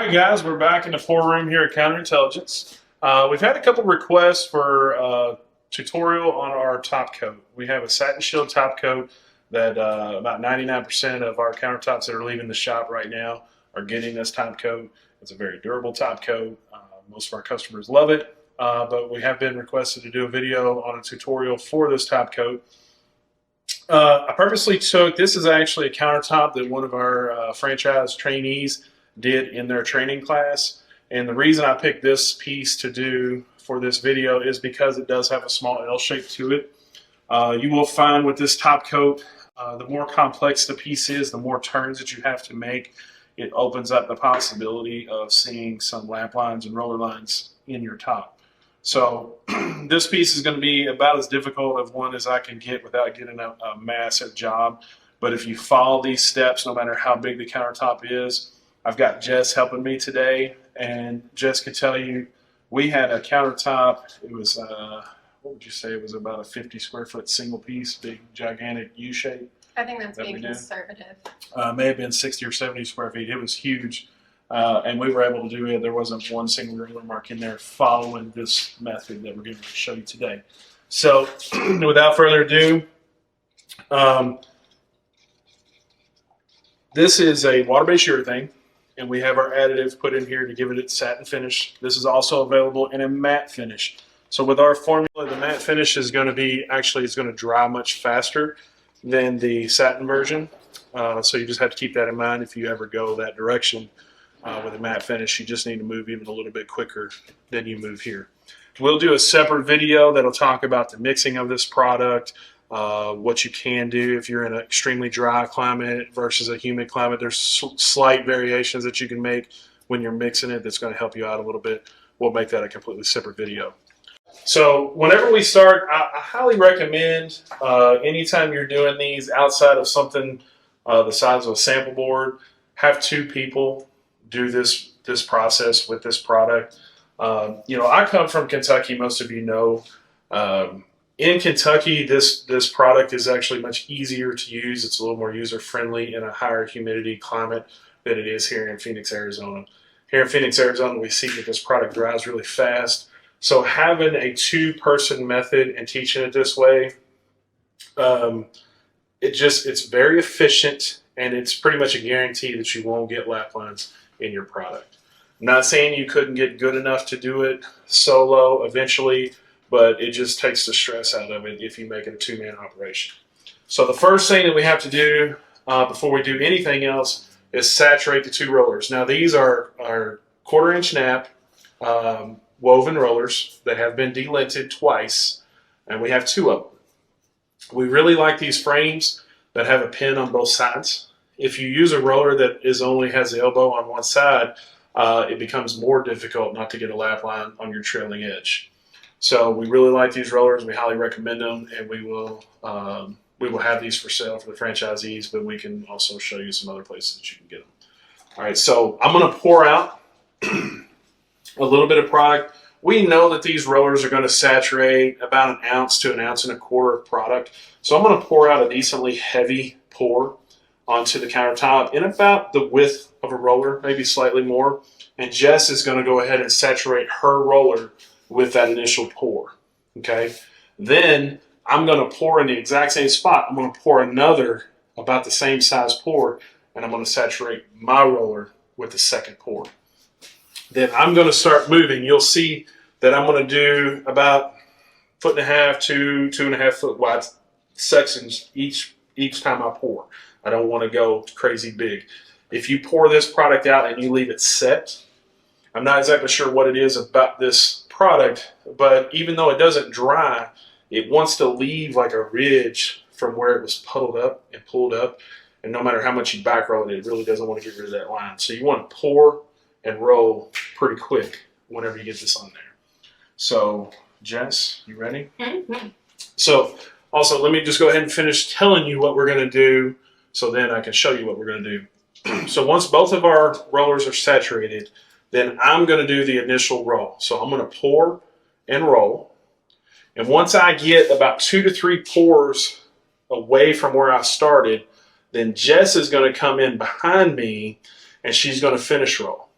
Alright guys, we're back in the pour room here at Counter Intelligence. We've had a couple requests for a tutorial on our top coat. We have a satin shield top coat that about 99% of our countertops that are leaving the shop right now are getting this top coat. It's a very durable top coat. Most of our customers love it, but we have been requested to do a video on a tutorial for this top coat. I purposely took, this is actually a countertop that one of our franchise trainees did in their training class, and the reason I picked this piece to do for this video is because it does have a small L shape to it. You will find with this top coat, the more complex the piece is, the more turns that you have to make. It opens up the possibility of seeing some lap lines and roller lines in your top. So this piece is going to be about as difficult of one as I can get without getting a massive job. But if you follow these steps, no matter how big the countertop is, I've got Jess helping me today, and Jess could tell you we had a countertop. It was, what would you say, it was about a 50 square foot single piece, big, gigantic U shape. I think that's being conservative. May have been 60 or 70 square feet. It was huge. And we were able to do it. There wasn't one single roller mark in there following this method that we're going to show you today. So without further ado, this is a water-based urethane, and we have our additives put in here to give it its satin finish. This is also available in a matte finish. So with our formula, the matte finish is going to be, actually it's going to dry much faster than the satin version. So you just have to keep that in mind if you ever go that direction. With a matte finish, you just need to move even a little bit quicker than you move here. We'll do a separate video that'll talk about the mixing of this product, what you can do if you're in an extremely dry climate versus a humid climate. There's slight variations that you can make when you're mixing it that's going to help you out a little bit. We'll make that a completely separate video. So whenever we start, I highly recommend anytime you're doing these outside of something the size of a sample board, have two people do this process with this product. You know, I come from Kentucky, most of you know. In Kentucky, this product is actually much easier to use. It's a little more user-friendly in a higher humidity climate than it is here in Phoenix, Arizona. Here in Phoenix, Arizona, we see that this product dries really fast. So having a two-person method and teaching it this way, it's very efficient, and it's pretty much a guarantee that you won't get lap lines in your product. I'm not saying you couldn't get good enough to do it solo eventually, but it just takes the stress out of it if you make it a two-man operation. So the first thing that we have to do before we do anything else is saturate the two rollers. Now these are 1/4 inch nap woven rollers that have been delinted twice, and we have two of them. We really like these frames that have a pin on both sides. If you use a roller that only has the elbow on one side, it becomes more difficult not to get a lap line on your trailing edge. So we really like these rollers. We highly recommend them, and we will have these for sale for the franchisees, but we can also show you some other places that you can get them. All right, so I'm going to pour out a little bit of product. We know that these rollers are going to saturate about 1 ounce to 1.25 ounces of product. So I'm going to pour out a decently heavy pour onto the countertop in about the width of a roller, maybe slightly more. And Jess is going to go ahead and saturate her roller with that initial pour. Okay. Then I'm going to pour in the exact same spot. I'm going to pour another about the same size pour, and I'm going to saturate my roller with the second pour. Then I'm going to start moving. You'll see that I'm going to do about 1.5 to 2.5 foot wide sections each time I pour. I don't want to go crazy big. If you pour this product out and you leave it set, I'm not exactly sure what it is about this product, but even though it doesn't dry, it wants to leave like a ridge from where it was puddled up and pulled up. And no matter how much you back roll it, it really doesn't want to get rid of that line. So you want to pour and roll pretty quick whenever you get this on there. So Jess, you ready? Mm-hmm. So also, let me just go ahead and finish telling you what we're going to do, so then I can show you what we're going to do. So once both of our rollers are saturated, then I'm going to do the initial roll. So I'm going to pour and roll. And once I get about 2 to 3 pours away from where I started, then Jess is going to come in behind me and she's going to finish roll.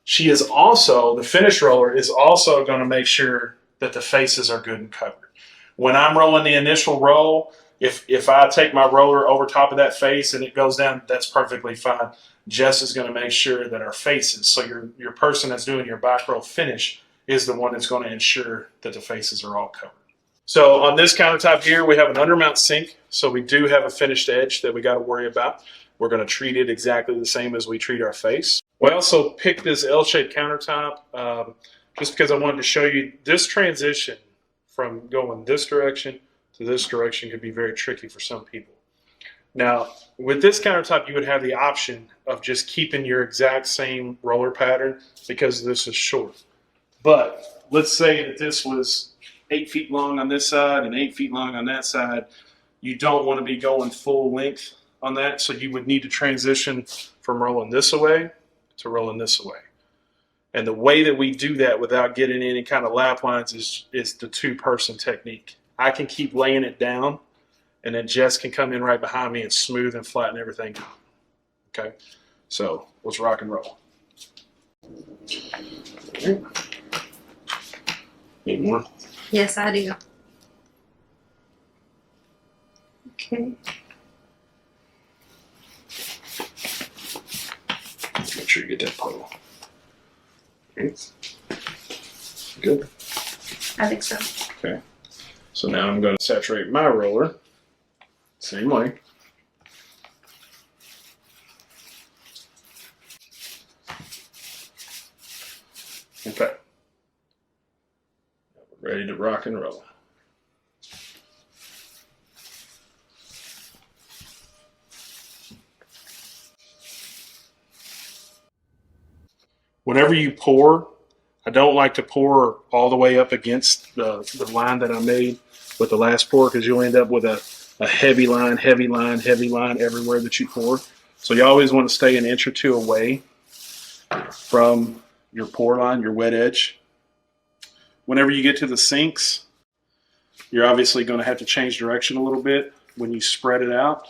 She is also, the finish roller is also going to make sure that the faces are good and covered. When I'm rolling the initial roll, if I take my roller over top of that face and it goes down, that's perfectly fine. Jess is going to make sure that our faces, so your person that's doing your back roll finish is the one that's going to ensure that the faces are all covered. So on this countertop here, we have an undermount sink. So we do have a finished edge that we got to worry about. We're going to treat it exactly the same as we treat our face. We also picked this L-shaped countertop just because I wanted to show you this transition from going this direction to this direction could be very tricky for some people. Now, with this countertop, you would have the option of just keeping your exact same roller pattern because this is short. But let's say that this was 8 feet long on this side and 8 feet long on that side. You don't want to be going full length on that, so you would need to transition from rolling this away to rolling this away. And the way that we do that without getting any kind of lap lines is the two-person technique. I can keep laying it down, and then Jess can come in right behind me and smooth and flatten everything out. Okay, so let's rock and roll. Need more? Yes, I do. Okay. Make sure you get that puddle. Good. I think so. Okay. So now I'm going to saturate my roller. Same way. Okay. We're ready to rock and roll. Whenever you pour, I don't like to pour all the way up against the line that I made with the last pour because you'll end up with a heavy line, heavy line, heavy line everywhere that you pour. So you always want to stay an inch or two away from your pour line, your wet edge. Whenever you get to the sinks, you're obviously going to have to change direction a little bit when you spread it out.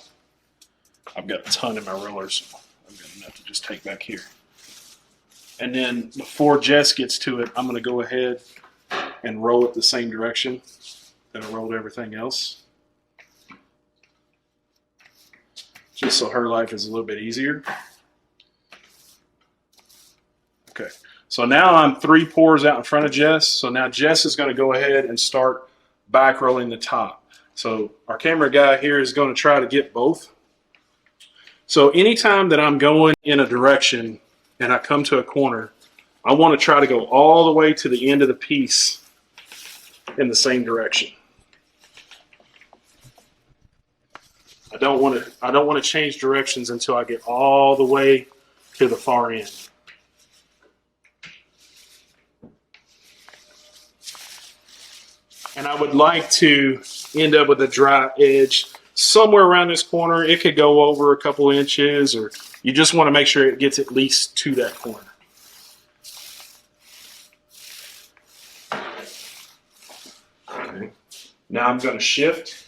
I've got a ton in my roller, so I've got enough to just take back here. And then before Jess gets to it, I'm going to go ahead and roll it the same direction that I rolled everything else. Just so her life is a little bit easier. Okay, so now I'm 3 pours out in front of Jess. So now Jess is going to go ahead and start back rolling the top. So our camera guy here is going to try to get both. So anytime that I'm going in a direction and I come to a corner, I want to try to go all the way to the end of the piece in the same direction. I don't want to change directions until I get all the way to the far end. And I would like to end up with a dry edge somewhere around this corner. It could go over a couple inches, or you just want to make sure it gets at least to that corner. Okay. Now I'm going to shift.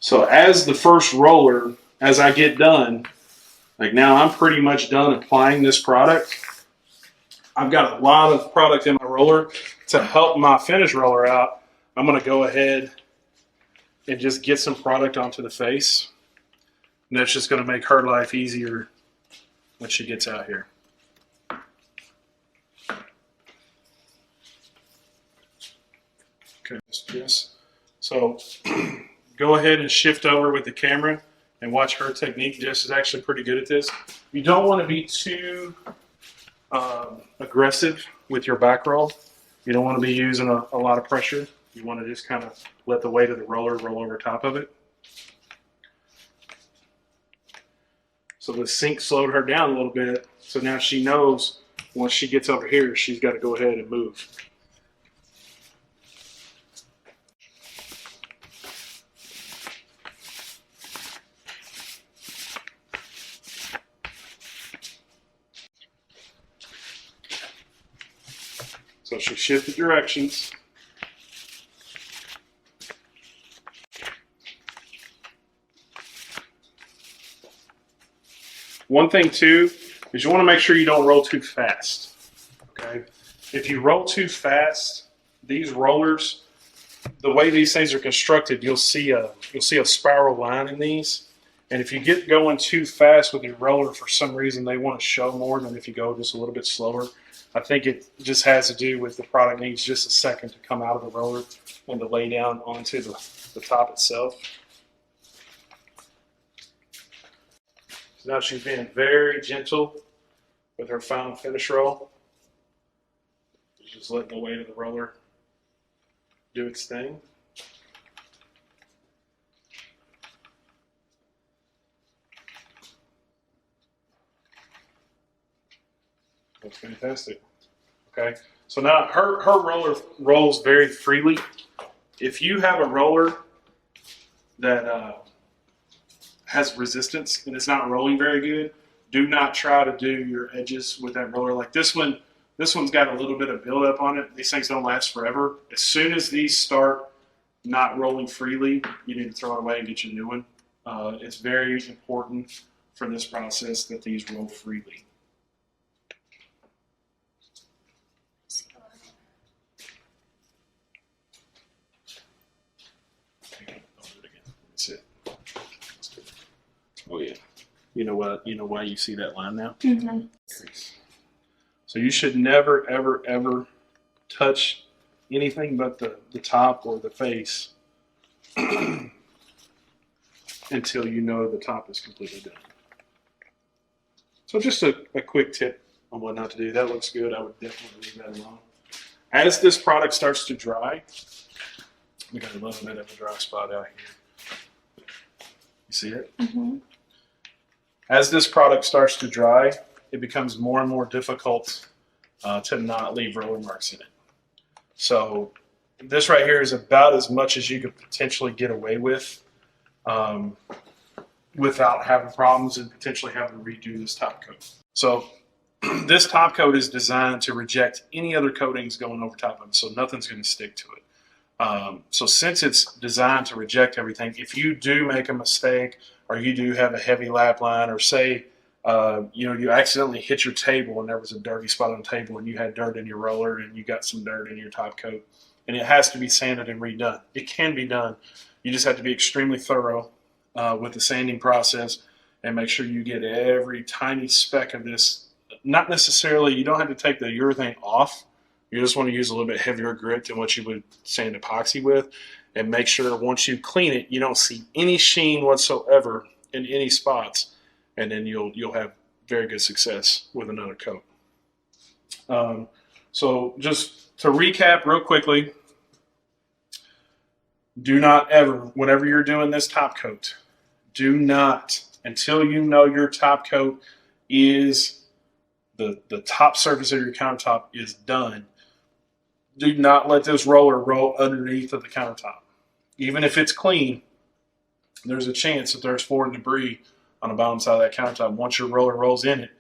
So as the first roller, as I get done, like now I'm pretty much done applying this product. I've got a lot of product in my roller. To help my finish roller out, I'm going to go ahead and just get some product onto the face. And that's just going to make her life easier when she gets out here. Okay, yes. So go ahead and shift over with the camera and watch her technique. Jess is actually pretty good at this. You don't want to be too aggressive with your back roll. You don't want to be using a lot of pressure. You want to just kind of let the weight of the roller roll over top of it. So the sink slowed her down a little bit. So now she knows once she gets over here, she's got to go ahead and move. So she shifted directions. One thing too is you want to make sure you don't roll too fast. Okay, if you roll too fast, these rollers, the way these things are constructed, you'll see a spiral line in these. And if you get going too fast with your roller, for some reason they want to show more than if you go just a little bit slower. I think it just has to do with the product needs just a second to come out of the roller and to lay down onto the top itself. So now she's being very gentle with her final finish roll. She's just letting the weight of the roller do its thing. That's fantastic. Okay, so now her roller rolls very freely. If you have a roller that has resistance and it's not rolling very good, do not try to do your edges with that roller. Like this one's got a little bit of buildup on it. These things don't last forever. As soon as these start not rolling freely, you need to throw it away and get your new one. It's very important for this process that these roll freely. That's it. Oh yeah. You know what? You know why you see that line now? Mm-hmm. So you should never, ever, ever touch anything but the top or the face until you know the top is completely done. So just a quick tip on what not to do. That looks good. I would definitely leave that alone. As this product starts to dry, we got a little bit of a dry spot out here. You see it? Mm-hmm. As this product starts to dry, it becomes more and more difficult to not leave roller marks in it. So this right here is about as much as you could potentially get away with without having problems and potentially having to redo this top coat. So this top coat is designed to reject any other coatings going over top of it, so nothing's going to stick to it. So since it's designed to reject everything, if you do make a mistake or you do have a heavy lap line, or say you accidentally hit your table and there was a dirty spot on the table and you had dirt in your roller and you got some dirt in your top coat and it has to be sanded and redone. It can be done. You just have to be extremely thorough with the sanding process and make sure you get every tiny speck of this. Not necessarily, you don't have to take the urethane off. You just want to use a little bit heavier grit than what you would sand epoxy with, and make sure once you clean it, you don't see any sheen whatsoever in any spots, and then you'll have very good success with another coat. So just to recap real quickly, do not ever, whenever you're doing this top coat, do not, until you know your top coat is the top surface of your countertop is done, do not let this roller roll underneath of the countertop. Even if it's clean, there's a chance that there's foreign debris on the bottom side of that countertop. Once your roller rolls in it,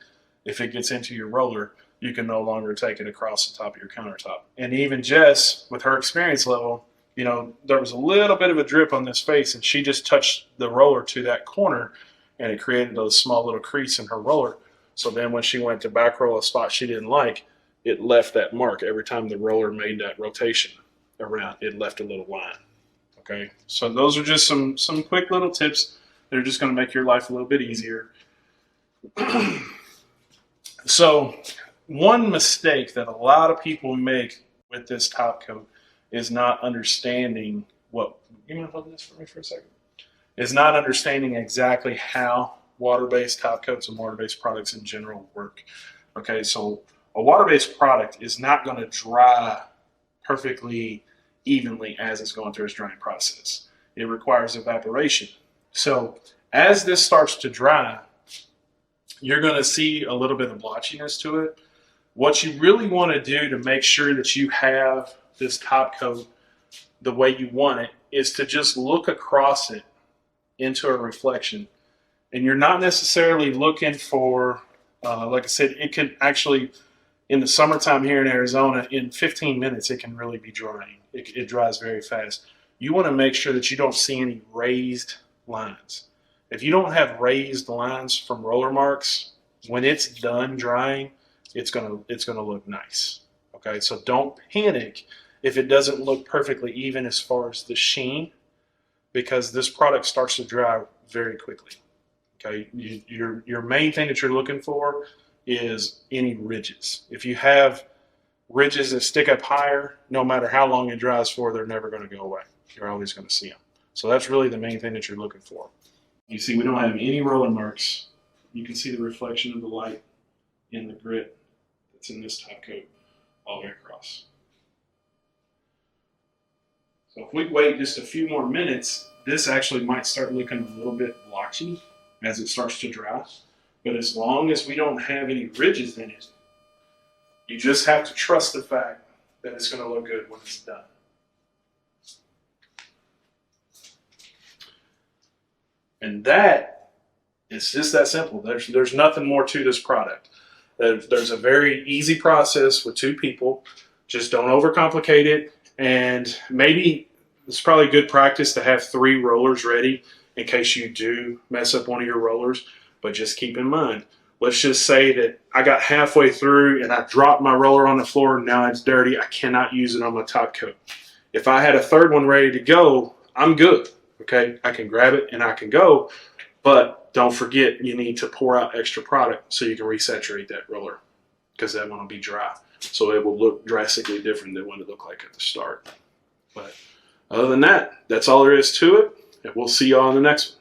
if it gets into your roller, you can no longer take it across the top of your countertop. And even Jess, with her experience level, there was a little bit of a drip on this face, and she just touched the roller to that corner, and it created a small little crease in her roller. So then when she went to back roll a spot she didn't like, it left that mark. Every time the roller made that rotation around, it left a little line. Okay, so those are just some quick little tips that are just going to make your life a little bit easier. So one mistake that a lot of people make with this top coat is not understanding what, you want to hold this for me for a second? Is not understanding exactly how water-based top coats and water-based products in general work. Okay, so a water-based product is not going to dry perfectly evenly as it's going through its drying process. It requires evaporation. So as this starts to dry, you're going to see a little bit of blotchiness to it. What you really want to do to make sure that you have this top coat the way you want it is to just look across it into a reflection. And you're not necessarily looking for, like I said, it can actually, in the summertime here in Arizona, in 15 minutes, it can really be drying. It dries very fast. You want to make sure that you don't see any raised lines. If you don't have raised lines from roller marks, when it's done drying, it's gonna look nice. Okay, so don't panic if it doesn't look perfectly even as far as the sheen, because this product starts to dry very quickly. Okay, your main thing that you're looking for is any ridges. If you have ridges that stick up higher, no matter how long it dries for, they're never going to go away. You're always going to see them. So that's really the main thing that you're looking for. You see, we don't have any roller marks. You can see the reflection of the light in the grit that's in this top coat all the way across. So if we wait just a few more minutes, this actually might start looking a little bit blotchy as it starts to dry. But as long as we don't have any ridges in it, you just have to trust the fact that it's going to look good when it's done. And that is just that simple. There's nothing more to this product. There's a very easy process with 2 people. Just don't overcomplicate it. And maybe it's probably good practice to have 3 rollers ready in case you do mess up one of your rollers. But just keep in mind, let's just say that I got halfway through and I dropped my roller on the floor and now it's dirty. I cannot use it on my top coat. If I had a 3rd one ready to go, I'm good. Okay, I can grab it and I can go. But don't forget, you need to pour out extra product so you can resaturate that roller, because that one will be dry. So it will look drastically different than what it looked like at the start. But other than that, that's all there is to it. And we'll see y'all on the next one.